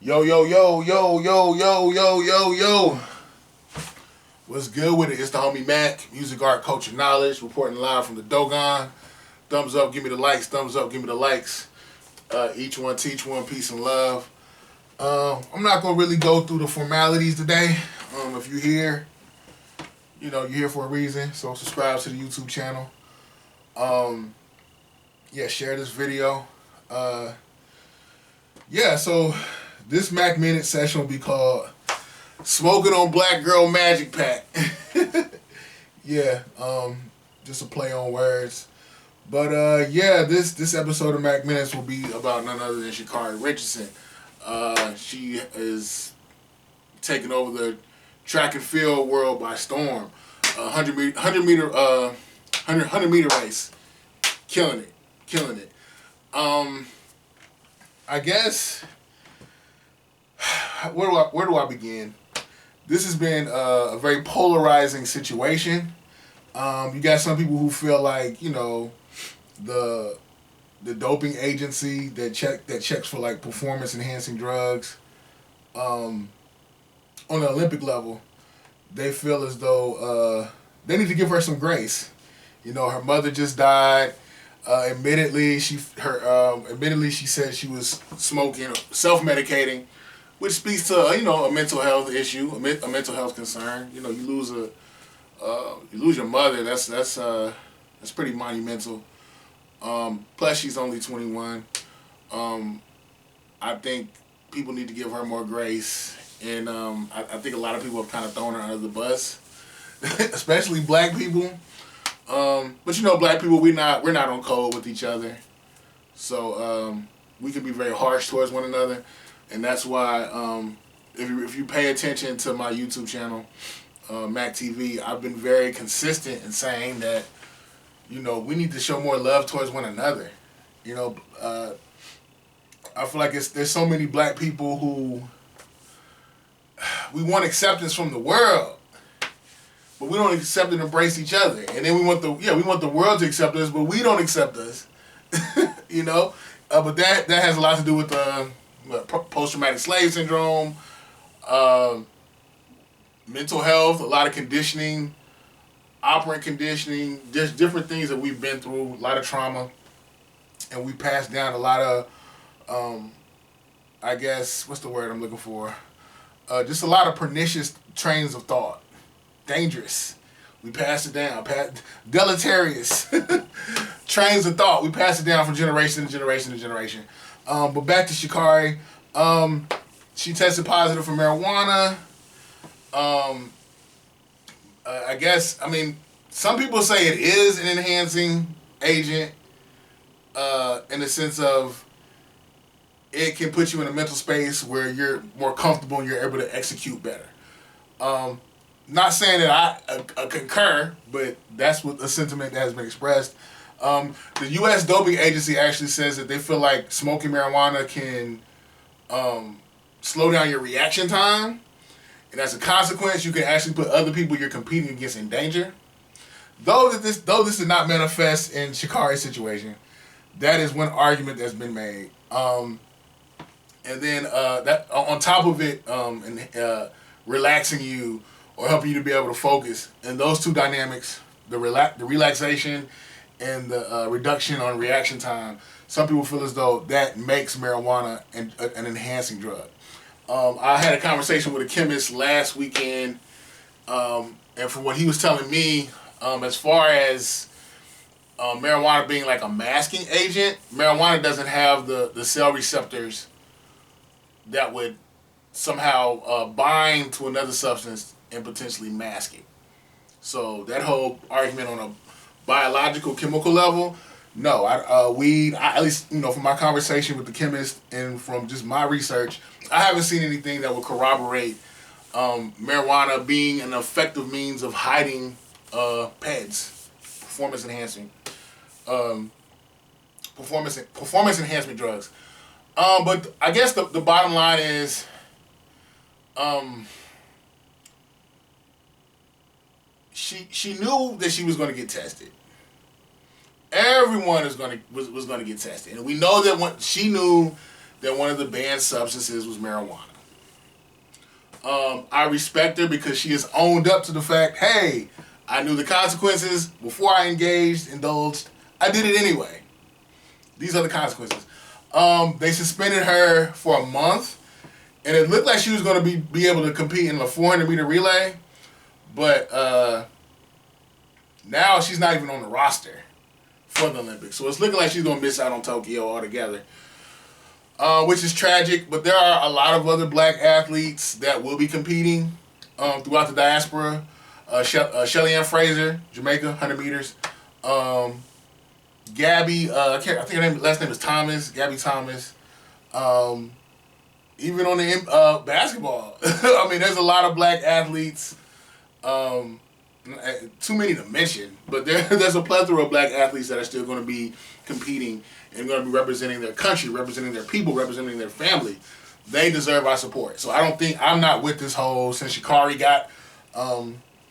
Yo, yo, yo, yo, yo, yo, yo, yo, yo. What's good with it? It's the homie Mac, music, art, culture, knowledge, reporting live from the Dogon. Thumbs up, give me the likes. Thumbs up, give me the likes. Each one, teach one, peace and love. I'm not going to really go through the formalities today. If you're here, you're here for a reason. So subscribe to the YouTube channel. Share this video. So this Mac Minute session will be called Smoking on Black Girl Magic Pack. Just a play on words. But this episode of Mac Minutes will be about none other than Sha'Carri Richardson. She is taking over the track and field world by storm. 100 meter race, killing it. I guess where do I begin? This has been a very polarizing situation. You got some people who feel like the doping agency that checks for like performance enhancing drugs on the Olympic level, they feel as though they need to give her some grace. Her mother just died. Admittedly, she said she was smoking, self-medicating, which speaks to a mental health issue, a mental health concern. You lose your mother. That's pretty monumental. Plus, she's only 21. I think people need to give her more grace, and I think a lot of people have kind of thrown her under the bus, especially black people. But black people, we're not on code with each other, so we can be very harsh towards one another, and that's why if you pay attention to my YouTube channel, Mac TV, I've been very consistent in saying that we need to show more love towards one another. I feel like there's so many black people who we want acceptance from the world, but we don't accept and embrace each other. And then we want the world to accept us, but we don't accept us. But that has a lot to do with post-traumatic slave syndrome, mental health, a lot of conditioning, operant conditioning, just different things that we've been through, a lot of trauma, and we passed down a lot of, I guess, what's the word I'm looking for? Just a lot of pernicious trains of thought. Dangerous. We pass it down. Deleterious trains of thought. We pass it down from generation to generation to generation. But back to Sha'Carri. She tested positive for marijuana. Some people say it is an enhancing agent in the sense of it can put you in a mental space where you're more comfortable and you're able to execute better. Not saying that I concur, but that's what the sentiment that has been expressed. The U.S. Doping Agency actually says that they feel like smoking marijuana can slow down your reaction time, and as a consequence, you can actually put other people you're competing against in danger. Though this did not manifest in Sha'Carri's situation, that is one argument that's been made. And then that on top of it, relaxing you or helping you to be able to focus. And those two dynamics, the relaxation and the reduction on reaction time, some people feel as though that makes marijuana an enhancing drug. I had a conversation with a chemist last weekend, and from what he was telling me, as far as marijuana being like a masking agent, marijuana doesn't have the cell receptors that would somehow bind to another substance and potentially mask it. So that whole argument on a biological, chemical level, no. Weed, at least from my conversation with the chemist and from just my research, I haven't seen anything that would corroborate marijuana being an effective means of hiding PEDs, performance enhancing drugs. But I guess the bottom line is, she knew that she was going to get tested. Everyone was going to get tested, and we know that when she knew that one of the banned substances was marijuana. I respect her because she has owned up to the fact, hey, I knew the consequences before I indulged. I did it anyway. These are the consequences. They suspended her for a month, and it looked like she was going to be able to compete in the 400-meter relay, but now she's not even on the roster for the Olympics. So it's looking like she's going to miss out on Tokyo altogether, which is tragic. But there are a lot of other black athletes that will be competing throughout the diaspora. Shelly Ann Fraser, Jamaica, 100 meters. Gabby, I think her last name is Thomas. Gabby Thomas. Even on the basketball, I mean, there's a lot of black athletes. Too many to mention, but there's a plethora of black athletes that are still going to be competing and going to be representing their country, representing their people, representing their family. They deserve our support. So I'm not with this whole, since Sha'Carri got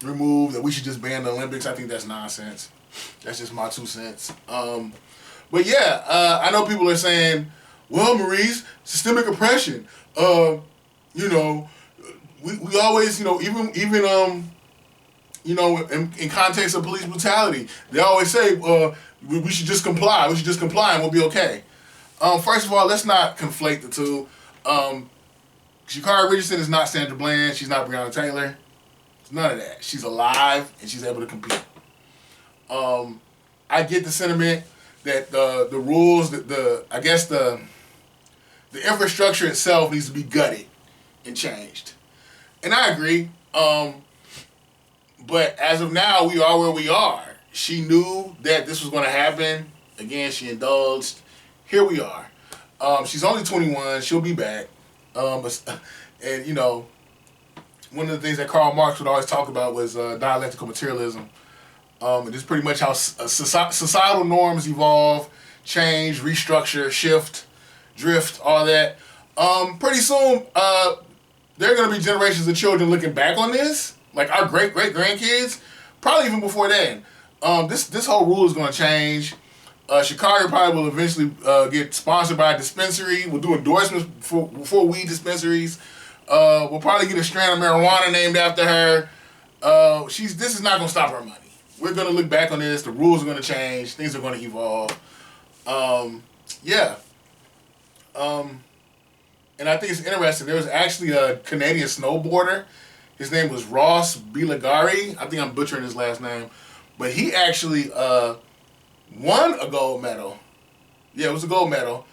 removed, that we should just ban the Olympics. I think that's nonsense. That's just my 2 cents. But yeah, I know people are saying, well, Maurice, systemic oppression. We always, even in context of police brutality, they always say, we should just comply. We should just comply and we'll be okay. First of all, let's not conflate the two. Sha'Carri Richardson is not Sandra Bland. She's not Breonna Taylor. It's none of that. She's alive and she's able to compete. I get the sentiment that the rules, I guess the infrastructure itself needs to be gutted and changed. And I agree. But as of now, we are where we are. She knew that this was going to happen. Again, she indulged. Here we are. She's only 21. She'll be back. And, one of the things that Karl Marx would always talk about was dialectical materialism. And it's pretty much how societal norms evolve, change, restructure, shift, drift, all that. Pretty soon, there are going to be generations of children looking back on this, like our great-great-grandkids, probably even before then. This whole rule is going to change. Sha'Carri probably will eventually get sponsored by a dispensary. We'll do endorsements for weed dispensaries. We'll probably get a strand of marijuana named after her. This is not going to stop her money. We're going to look back on this. The rules are going to change. Things are going to evolve. And I think it's interesting. There was actually a Canadian snowboarder. His name was Ross Bilagari. I think I'm butchering his last name. But he actually won a gold medal. Yeah, it was a gold medal.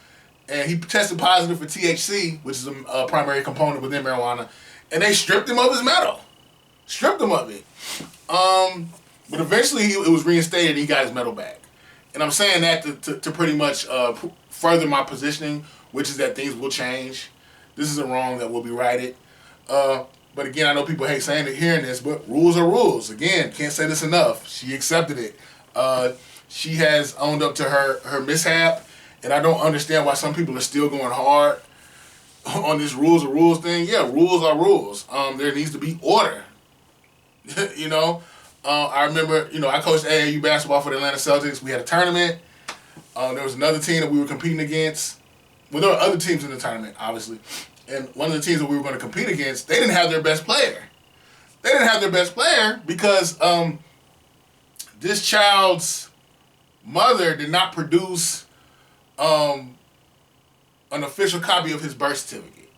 And he tested positive for THC, which is a primary component within marijuana. And they stripped him of his medal. Stripped him of it. But eventually it was reinstated and he got his medal back. And I'm saying that to pretty much further my positioning, which is that things will change. This isn't wrong, that will be righted. But again, I know people hate saying it, hearing this, but rules are rules. Again, can't say this enough. She accepted it. She has owned up to her mishap, and I don't understand why some people are still going hard on this rules are rules thing. Yeah, rules are rules. There needs to be order. I remember, I coached AAU basketball for the Atlanta Celtics. We had a tournament. There was another team that we were competing against. Well, there were other teams in the tournament, obviously. And one of the teams that we were going to compete against, they didn't have their best player. They didn't have their best player because this child's mother did not produce an official copy of his birth certificate.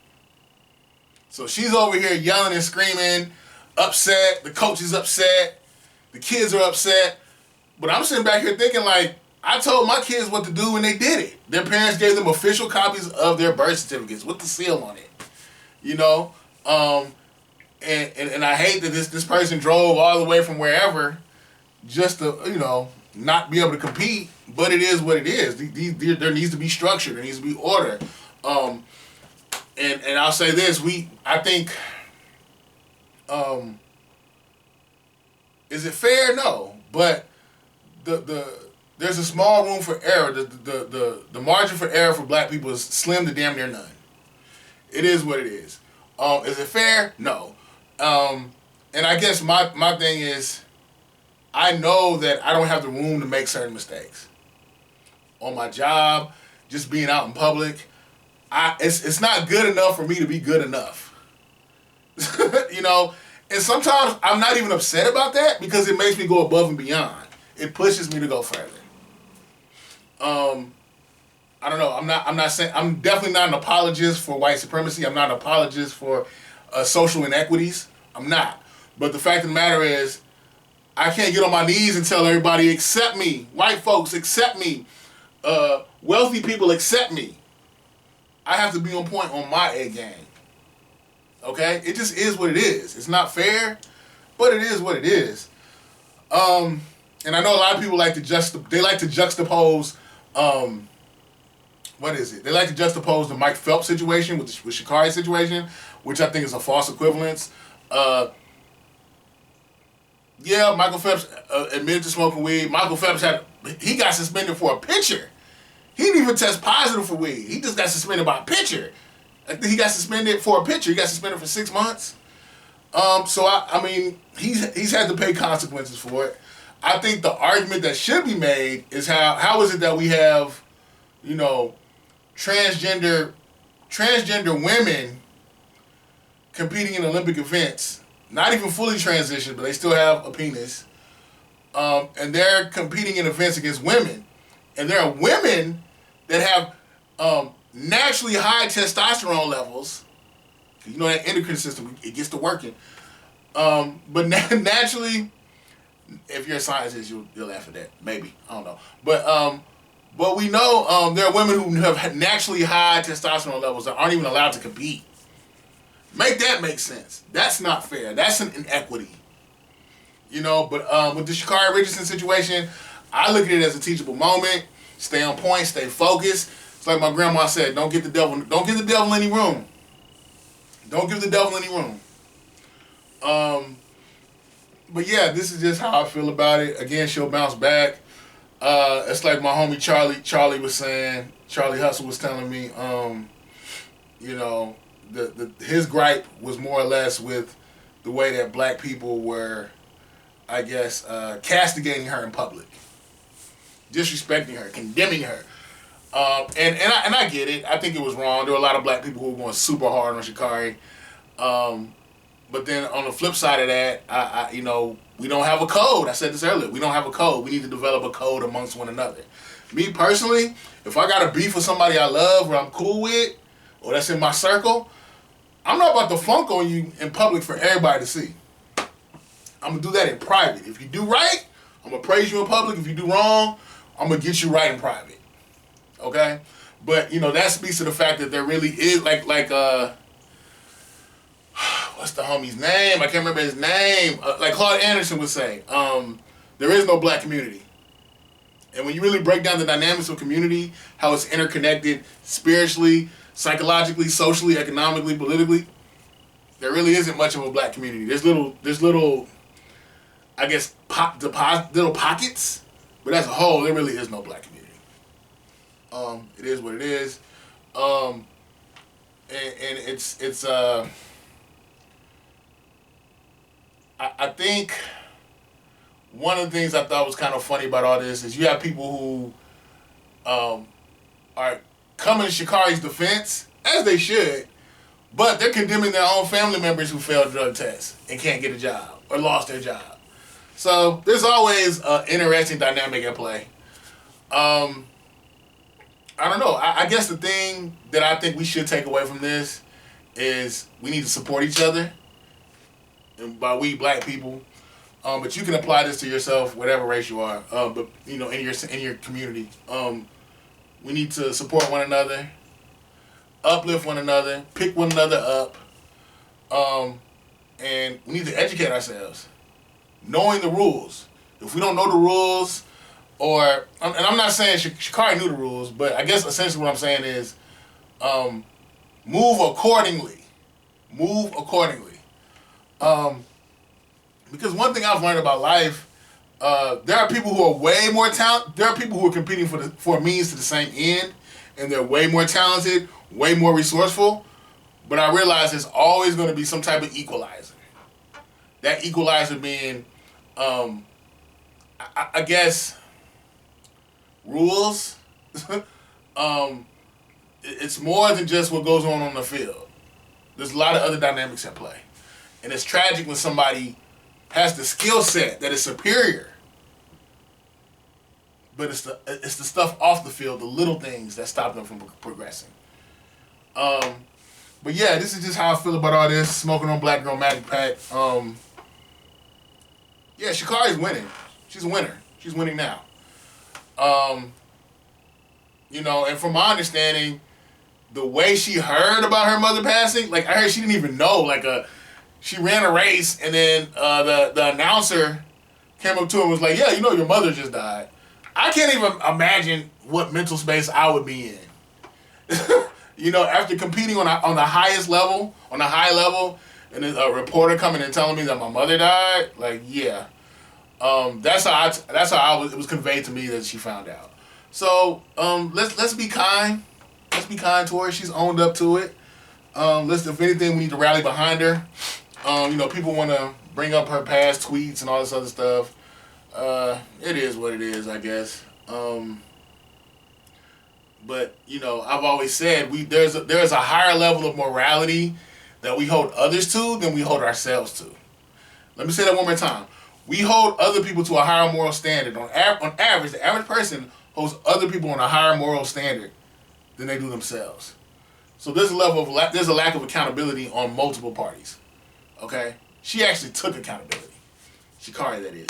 So she's over here yelling and screaming, upset. The coach is upset. The kids are upset. But I'm sitting back here thinking, like, I told my kids what to do and they did it. Their parents gave them official copies of their birth certificates with the seal on it. And I hate that this person drove all the way from wherever just to, not be able to compete. But it is what it is. There needs to be structure. There needs to be order. And I'll say this, I think, is it fair? No. But there's a small room for error. The margin for error for black people is slim to damn near none. It is what it is. Is it fair? No. And I guess my thing is, I know that I don't have the room to make certain mistakes. On my job, just being out in public, it's not good enough for me to be good enough. You know, and sometimes I'm not even upset about that because it makes me go above and beyond. It pushes me to go further. I don't know. I'm not saying. I'm definitely not an apologist for white supremacy. I'm not an apologist for social inequities. I'm not. But the fact of the matter is, I can't get on my knees and tell everybody, accept me. White folks, accept me. Wealthy people, accept me. I have to be on point on my A game. Okay? It just is what it is. It's not fair, but it is what it is. And I know a lot of people like to juxtapose. What is it? They like to juxtapose the Mike Phelps situation with Sha'Carri's situation, which I think is a false equivalence. Yeah, Michael Phelps admitted to smoking weed. Michael Phelps he got suspended for a picture. He didn't even test positive for weed. He just got suspended by a picture. I think he got suspended for a picture. He got suspended for 6 months. So I mean, he's had to pay consequences for it. I think the argument that should be made is how is it that we have, you know, transgender women competing in Olympic events, not even fully transitioned, but they still have a penis, and they're competing in events against women, and there are women that have naturally high testosterone levels. You know that endocrine system, it gets to working, but naturally, if you're a scientist, you'll laugh at that. Maybe, I don't know, but we know there are women who have naturally high testosterone levels that aren't even allowed to compete. Make that make sense. That's not fair. That's an inequity. You know, but with the Sha'Carri Richardson situation, I look at it as a teachable moment. Stay on point, stay focused. It's like my grandma said, don't give the devil any room. Don't give the devil any room. But yeah, this is just how I feel about it. Again, she'll bounce back. It's like my homie Charlie was saying, Charlie Hustle was telling me, you know, his gripe was more or less with the way that black people were, I guess, castigating her in public, disrespecting her, condemning her, and I get it. I think it was wrong. There were a lot of black people who were going super hard on Sha'Carri, but then on the flip side of that, I you know, we don't have a code. I said this earlier. We don't have a code. We need to develop a code amongst one another. Me personally, if I got a beef with somebody I love or I'm cool with, or that's in my circle, I'm not about to funk on you in public for everybody to see. I'm going to do that in private. If you do right, I'm going to praise you in public. If you do wrong, I'm going to get you right in private. Okay? But, you know, that speaks to the fact that there really is, like what's the homie's name? I can't remember his name. Like Claude Anderson would say, there is no black community. And when you really break down the dynamics of community, how it's interconnected spiritually, psychologically, socially, economically, politically, there really isn't much of a black community. There's little, I guess, little pockets, but as a whole, there really is no black community. It is what it is, and it's I think one of the things I thought was kind of funny about all this is you have people who are coming to Sha'Carri's defense, as they should, but they're condemning their own family members who failed drug tests and can't get a job or lost their job. So there's always an interesting dynamic at play. I don't know. I guess the thing that I think we should take away from this is we need to support each other. And by we, black people. But you can apply this to yourself, whatever race you are. But you know, in your community, we need to support one another, uplift one another, pick one another up, and we need to educate ourselves, knowing the rules. If we don't know the rules, and I'm not saying Sha'Carri knew the rules, but I guess essentially what I'm saying is, move accordingly. Move accordingly. Because one thing I've learned about life, there are people who are way more talented. There are people who are competing for a means to the same end, and they're way more talented, way more resourceful. But I realize there's always going to be some type of equalizer. That equalizer being, I guess, rules. it's more than just what goes on the field. There's a lot of other dynamics at play. And it's tragic when somebody has the skill set that is superior. But it's the stuff off the field, the little things that stop them from progressing. But yeah, this is just how I feel about all this. Smoking on Black Girl Magic Pack. Yeah, Sha'Cari's winning. She's a winner. She's winning now. You know, and from my understanding, the way she heard about her mother passing, like I heard she didn't even know. Like she ran a race, and then the announcer came up to her and was like, "Yeah, you know your mother just died." I can't even imagine what mental space I would be in. You know, after competing on the highest level, on a high level, and then a reporter coming and telling me that my mother died, like, yeah. That's how it was conveyed to me that she found out. So let's be kind. Let's be kind to her. She's owned up to it. If anything, we need to rally behind her. You know, people want to bring up her past tweets and all this other stuff. It is what it is, I guess. But you know, I've always said there's a higher level of morality that we hold others to than we hold ourselves to. Let me say that one more time. We hold other people to a higher moral standard. On average, the average person holds other people on a higher moral standard than they do themselves. So there's a lack of accountability on multiple parties. Okay, she actually took accountability. Sha'Cari, that is.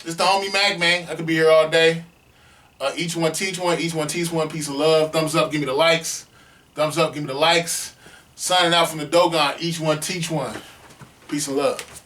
It's the homie Mac, man. I could be here all day. Each one teach one. Each one teach one. Peace of love. Thumbs up. Give me the likes. Thumbs up. Give me the likes. Signing out from the Dogon. Each one teach one. Peace and love.